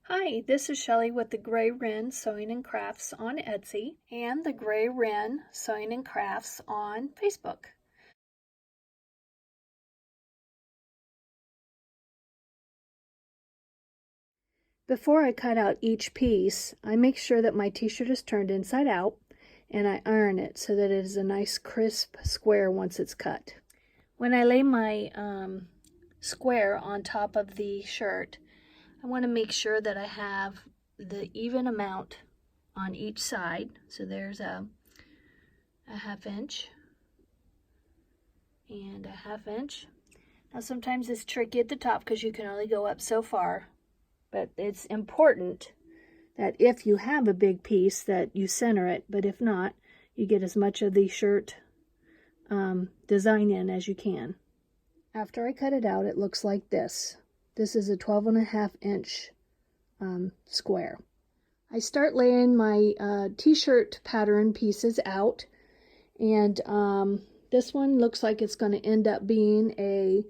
Hi, this is Shelley with the Gray Wren Sewing and Crafts on Etsy and the Gray Wren Sewing and Crafts on Facebook. Before I cut out each piece, I make sure that my t-shirt is turned inside out and I iron it so that it is a nice crisp square once it's cut. When I lay my square on top of the shirt, I want to make sure that I have the even amount on each side. So there's a half inch and a half inch. Now sometimes it's tricky at the top because you can only go up so far, but it's important that if you have a big piece that you center it, but if not, you get as much of the shirt design in as you can. After I cut it out, it looks like this. This is a 12.5-inch square. I start laying my t-shirt pattern pieces out, and this one looks like it's going to end up being a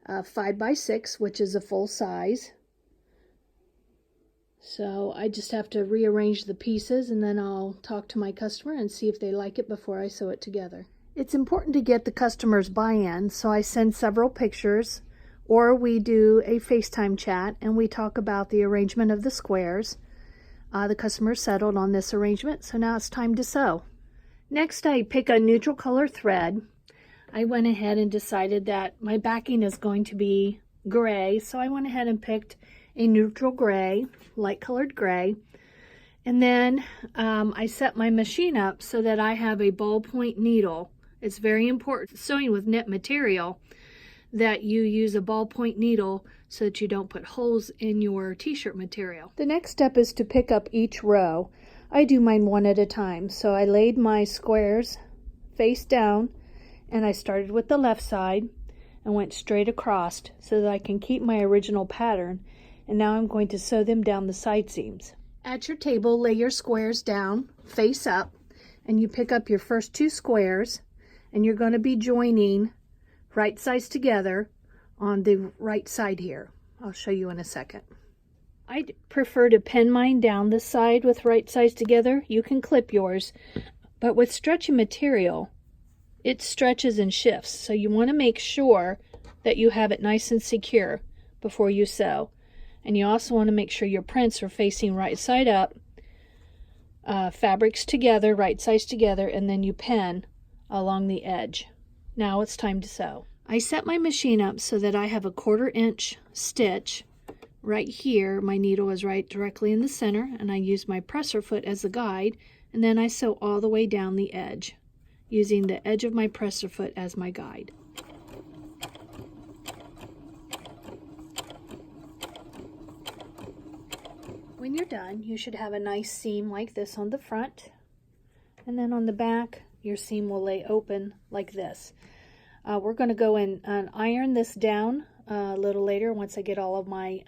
5x6, which is a full size. So I just have to rearrange the pieces, and then I'll talk to my customer and see if they like it before I sew it together. It's important to get the customer's buy-in, so I send several pictures, or we do a FaceTime chat and we talk about the arrangement of the squares. The customer settled on this arrangement, so now it's time to sew. Next, I pick a neutral color thread. I went ahead and decided that my backing is going to be gray, so I went ahead and picked a neutral gray, light colored gray. And then I set my machine up so that I have a ballpoint needle. It's very important sewing with knit material that you use a ballpoint needle so that you don't put holes in your t-shirt material. The next step is to pick up each row. I do mine one at a time. So I laid my squares face down and I started with the left side and went straight across so that I can keep my original pattern, and now I'm going to sew them down the side seams. At your table, lay your squares down face up and you pick up your first two squares, and you're going to be joining right sides together on the right side here. I'll show you in a second. I prefer to pin mine down this side with right sides together. You can clip yours, but with stretchy material, it stretches and shifts, so you want to make sure that you have it nice and secure before you sew. And you also want to make sure your prints are facing right side up, fabrics together, right sides together, and then you pin along the edge. Now it's time to sew. I set my machine up so that I have a 1/4 inch stitch right here. My needle is right directly in the center, and I use my presser foot as a guide, and then I sew all the way down the edge using the edge of my presser foot as my guide. When you're done, you should have a nice seam like this on the front, and then on the back your seam will lay open like this. We're going to go in and iron this down a little later once I get all of my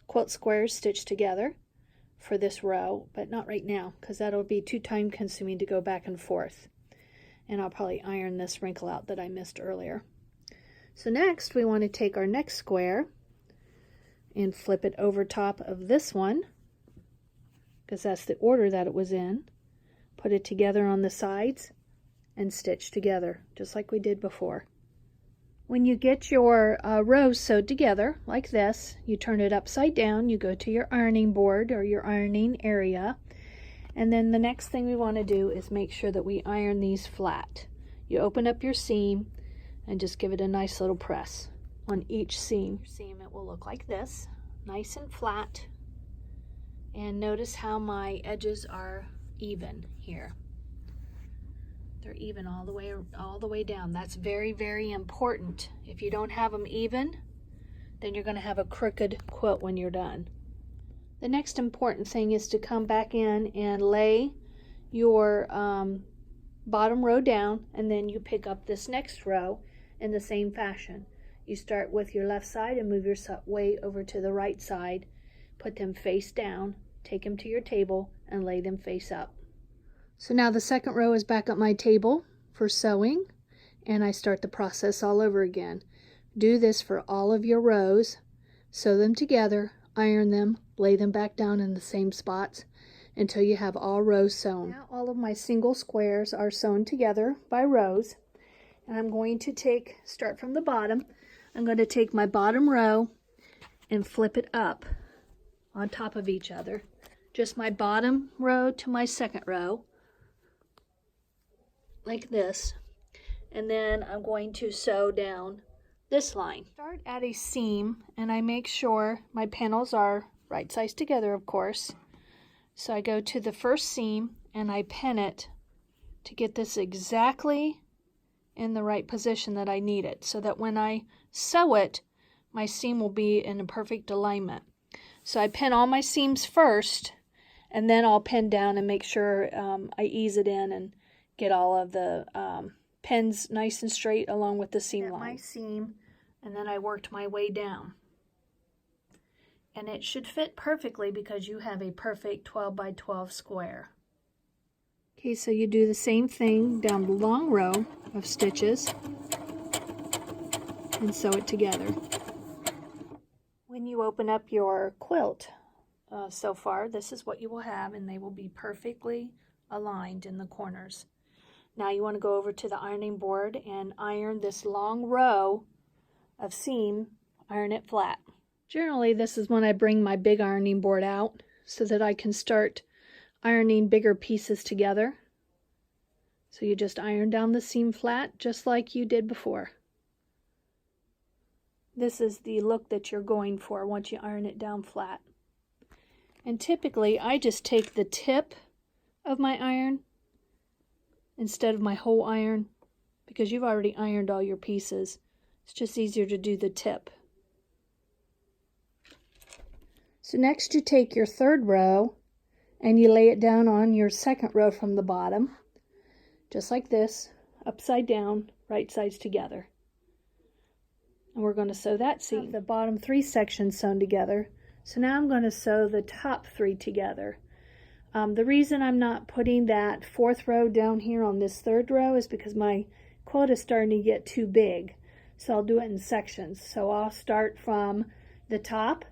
quilt squares stitched together for this row, but not right now because that'll be too time consuming to go back and forth. And I'll probably iron this wrinkle out that I missed earlier. So next we want to take our next square and flip it over top of this one because that's the order that it was in. Put it together on the sides and stitch together just like we did before. When you get your rows sewed together like this, you turn it upside down, you go to your ironing board or your ironing area, and then the next thing we want to do is make sure that we iron these flat. You open up your seam and just give it a nice little press on each seam. It will look like this, nice and flat, and notice how my edges are even here. They're even all the way down. That's very, very important. If you don't have them even, then you're going to have a crooked quilt when you're done. The next important thing is to come back in and lay your bottom row down, and then you pick up this next row in the same fashion. You start with your left side and move your way over to the right side, put them face down, take them to your table, and lay them face up. So now the second row is back at my table for sewing, and I start the process all over again. Do this for all of your rows. Sew them together, iron them, lay them back down in the same spots until you have all rows sewn. Now all of my single squares are sewn together by rows, and I'm going to start from the bottom. I'm going to take my bottom row and flip it up on top of each other. Just my bottom row to my second row, like this. And then I'm going to sew down this line. Start at a seam, and I make sure my panels are right sized together, of course. So I go to the first seam and I pin it to get this exactly in the right position that I need it, so that when I sew it, my seam will be in a perfect alignment. So I pin all my seams first, and then I'll pin down and make sure I ease it in and get all of the pins nice and straight along with the seam line. My seam, and then I worked my way down. And it should fit perfectly because you have a perfect 12 by 12 square. Okay, so you do the same thing down the long row of stitches and sew it together. When you open up your quilt, so far, this is what you will have, and they will be perfectly aligned in the corners. Now you want to go over to the ironing board and iron this long row of seam, iron it flat. Generally, this is when I bring my big ironing board out so that I can start ironing bigger pieces together. So you just iron down the seam flat just like you did before. This is the look that you're going for once you iron it down flat. And typically, I just take the tip of my iron instead of my whole iron, because you've already ironed all your pieces. It's just easier to do the tip. So next you take your third row and you lay it down on your second row from the bottom, just like this, upside down, right sides together. And we're going to sew that seam. The bottom 3 sections sewn together. So now I'm going to sew the top 3 together. The reason I'm not putting that 4th row down here on this 3rd row is because my quilt is starting to get too big. So I'll do it in sections. So I'll start from the top,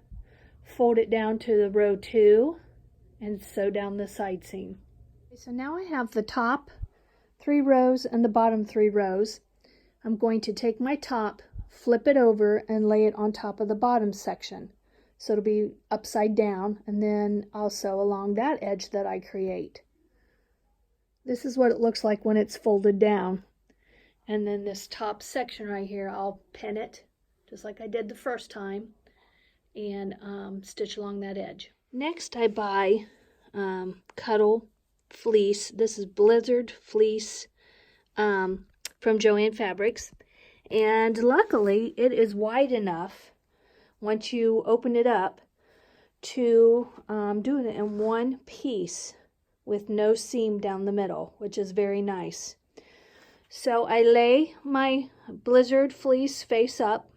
fold it down to the row 2, and sew down the side seam. Okay, so now I have the top 3 rows and the bottom 3 rows. I'm going to take my top, flip it over, and lay it on top of the bottom section. So it'll be upside down, and then I'll sew along that edge that I create. This is what it looks like when it's folded down. And then this top section right here, I'll pin it just like I did the first time and stitch along that edge. Next I buy Cuddle fleece. This is Blizzard fleece from Joann Fabrics, and luckily it is wide enough once you open it up to do it in one piece with no seam down the middle, which is very nice. So I lay my Blizzard fleece face up,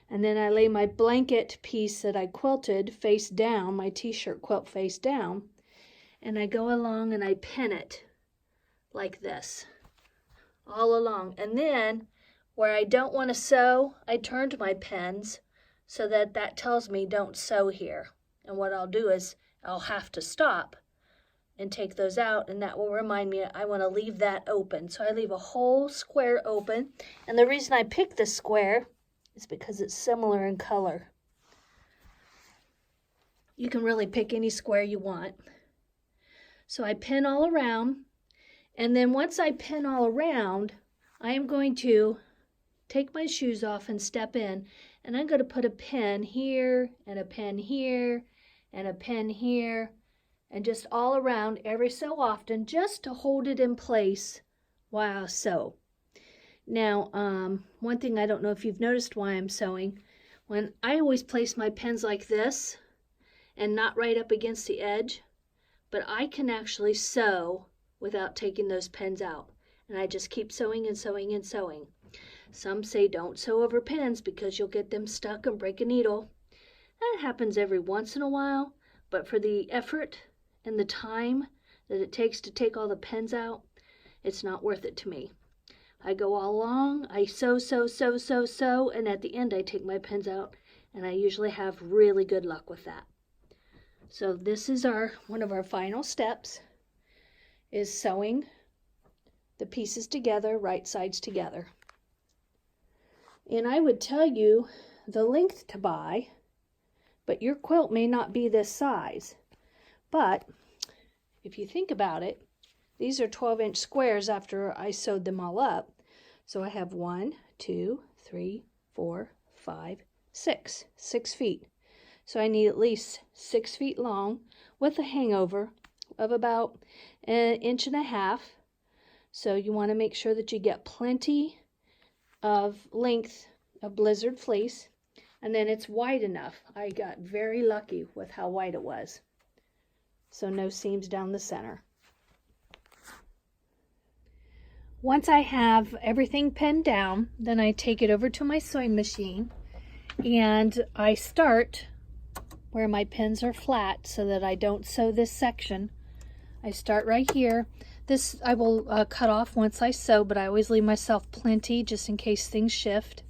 and then I lay my blanket piece that I quilted face down, my t-shirt quilt face down, and I go along and I pin it like this all along. And then where I don't want to sew, I turned my pins so that that tells me don't sew here. And what I'll do is I'll have to stop and take those out, and that will remind me I want to leave that open. So I leave a whole square open, and the reason I picked this square is because it's similar in color. You can really pick any square you want. So I pin all around, and then once I pin all around, I am going to take my shoes off and step in, and I'm going to put a pin here, and a pin here, and a pin here, and just all around every so often, just to hold it in place while I sew. Now, one thing I don't know if you've noticed why I'm sewing, when I always place my pins like this and not right up against the edge, but I can actually sew without taking those pins out. And I just keep sewing and sewing and sewing. Some say don't sew over pins because you'll get them stuck and break a needle. That happens every once in a while, but for the effort and the time that it takes to take all the pins out, it's not worth it to me. I go all along, I sew, sew, sew, sew, sew, and at the end I take my pins out and I usually have really good luck with that. So this is one of our final steps, is sewing the pieces together, right sides together. And I would tell you the length to buy, but your quilt may not be this size. But if you think about it, these are 12-inch squares after I sewed them all up. So I have 1, 2, 3, 4, 5, 6 feet. So I need at least 6 feet long with a hangover of about 1.5 inches. So you want to make sure that you get plenty of length of blizzard fleece, and then it's wide enough. I got very lucky with how wide it was. So no seams down the center. Once I have everything pinned down, then I take it over to my sewing machine and I start where my pins are flat so that I don't sew this section. I start right here. This I will cut off once I sew, but I always leave myself plenty just in case things shift.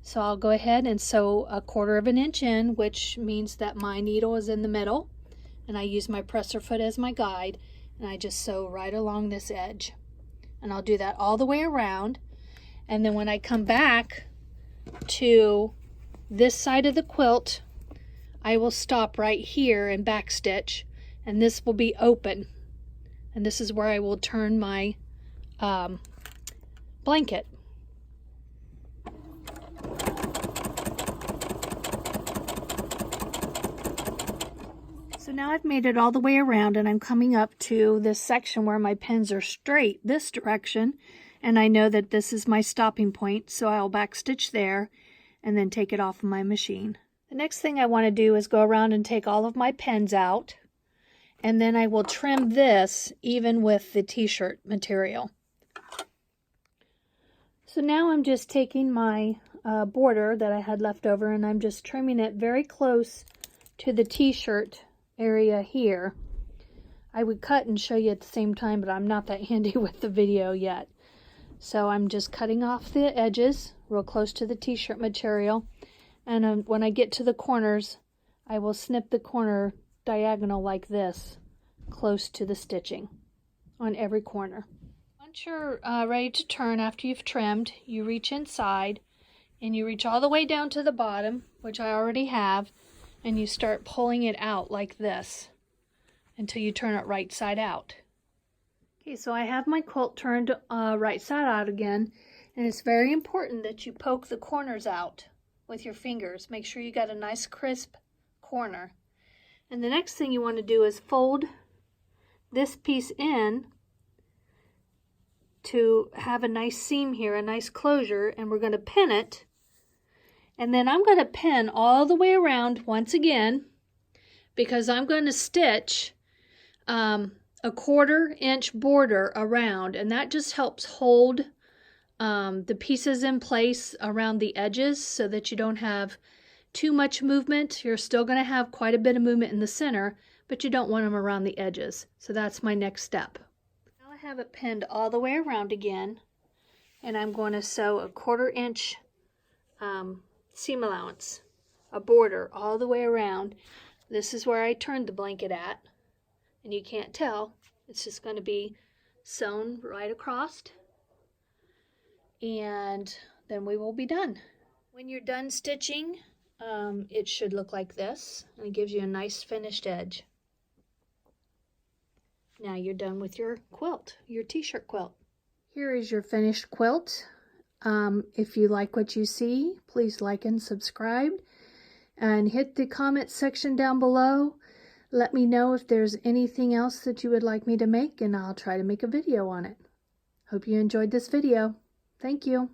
So I'll go ahead and sew 1/4 inch in, which means that my needle is in the middle, and I use my presser foot as my guide, and I just sew right along this edge. And I'll do that all the way around, and then when I come back to this side of the quilt, I will stop right here and backstitch, and this will be open. And this is where I will turn my blanket. So now I've made it all the way around, and I'm coming up to this section where my pins are straight this direction, and I know that this is my stopping point, so I'll backstitch there and then take it off of my machine. The next thing I want to do is go around and take all of my pins out, and then I will trim this even with the t-shirt material. So now I'm just taking my border that I had left over, and I'm just trimming it very close to the t-shirt area here. I would cut and show you at the same time, but I'm not that handy with the video yet. So I'm just cutting off the edges real close to the t-shirt material, and when I get to the corners, I will snip the corner diagonal like this, close to the stitching on every corner. Once you're ready to turn after you've trimmed, you reach inside and you reach all the way down to the bottom, which I already have, and you start pulling it out like this until you turn it right side out. Okay, so I have my quilt turned right side out again, and it's very important that you poke the corners out with your fingers. Make sure you got a nice crisp corner. And the next thing you want to do is fold this piece in to have a nice seam here, a nice closure, and we're going to pin it. And then I'm going to pin all the way around once again, because I'm going to stitch a 1/4 inch border around, and that just helps hold the pieces in place around the edges so that you don't have too much movement. You're still going to have quite a bit of movement in the center, but you don't want them around the edges. So that's my next step. Now I have it pinned all the way around again, and I'm going to sew a 1/4 inch seam allowance, a border all the way around. This is where I turned the blanket at, and you can't tell. It's just going to be sewn right across, and then we will be done. When you're done stitching, it should look like this, and it gives you a nice finished edge. Now you're done with your quilt, your t-shirt quilt. Here is your finished quilt. If you like what you see, please like and subscribe, and hit the comment section down below. Let me know if there's anything else that you would like me to make, and I'll try to make a video on it. Hope you enjoyed this video. Thank you.